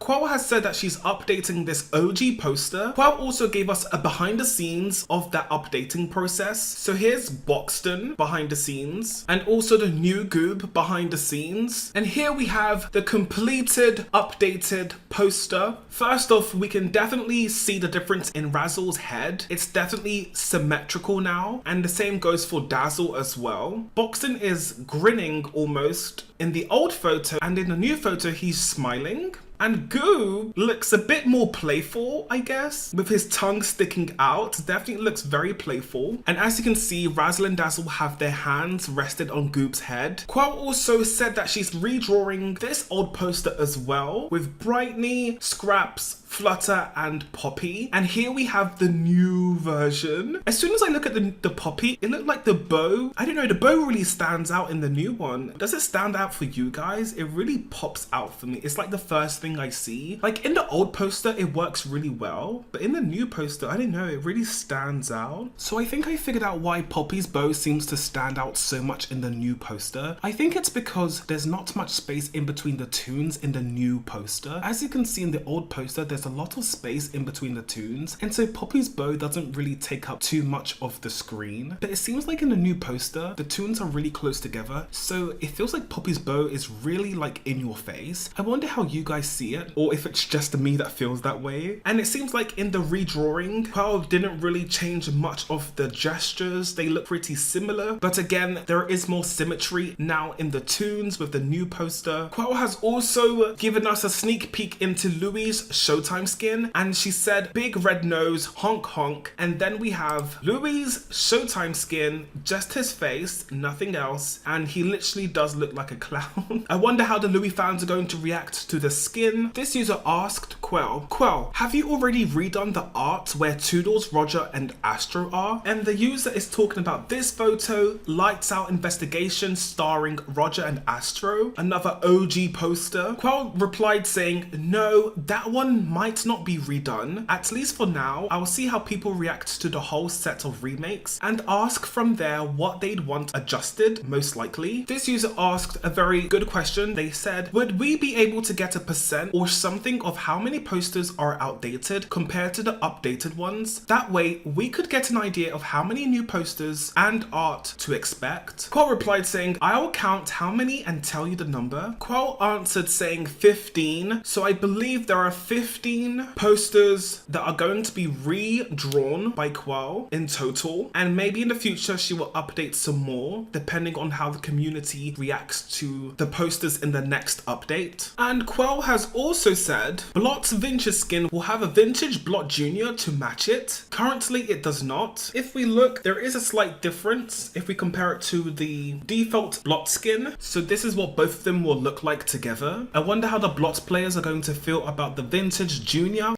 Quell has said that she's updating this OG poster. Quell also gave us a behind the scenes of that updating process. So here's Boxton behind the scenes, and also the new Goob behind the scenes. And here we have the completed, updated poster. First off, we can definitely see the difference in Razzle's head. It's definitely symmetrical now, and the same goes for Dazzle as well. Boxton is grinning almost in the old photo, and in the new photo he's smiling. And Goob looks a bit more playful, I guess, with his tongue sticking out. Definitely looks very playful. And as you can see, Razzle and Dazzle have their hands rested on Goob's head. Quell also said that she's redrawing this old poster as well, with Brightney, Scraps, Flutter, and Poppy. And here we have the new version. As soon as I look at the Poppy, it looked like the bow. I don't know, the bow really stands out in the new one. Does it stand out for you guys? It really pops out for me. It's like the first thing I see. Like in the old poster, it works really well, but in the new poster, I don't know, it really stands out. So I think I figured out why Poppy's bow seems to stand out so much in the new poster. I think it's because there's not much space in between the tunes in the new poster. As you can see in the old poster, there's a lot of space in between the tunes, and so Poppy's bow doesn't really take up too much of the screen. But it seems like in the new poster, the tunes are really close together, so it feels like Poppy's bow is really like in your face. I wonder how you guys see it, or if it's just me that feels that way. And it seems like in the redrawing, Quell didn't really change much of the gestures. They look pretty similar, but again, there is more symmetry now in the tunes with the new poster. Quell has also given us a sneak peek into Looey's Showtime skin, and she said big red nose, honk honk. And then we have Looey's Showtime skin, just his face, nothing else, and he literally does look like a clown. I wonder how the Looey fans are going to react to the skin. This user asked Quell, have you already redone the art where Toodles, Roger, and Astro are? And the user is talking about this photo, Lights Out Investigation starring Roger and Astro, another OG poster. Quell replied saying, no, that one might not be redone. At least for now, I'll see how people react to the whole set of remakes and ask from there what they'd want adjusted, most likely. This user asked a very good question. They said, would we be able to get a percent or something of how many posters are outdated compared to the updated ones? That way, we could get an idea of how many new posters and art to expect. Quell replied saying, I'll count how many and tell you the number. Quell answered saying 15. So I believe there are 15 posters that are going to be redrawn by Quell in total, and maybe in the future she will update some more depending on how the community reacts to the posters in the next update. And Quell has also said Blot's vintage skin will have a vintage Blot Jr. to match it. Currently it does not. If we look, there is a slight difference if we compare it to the default Blot skin. So this is what both of them will look like together. I wonder how the Blot players are going to feel about the vintage Junior.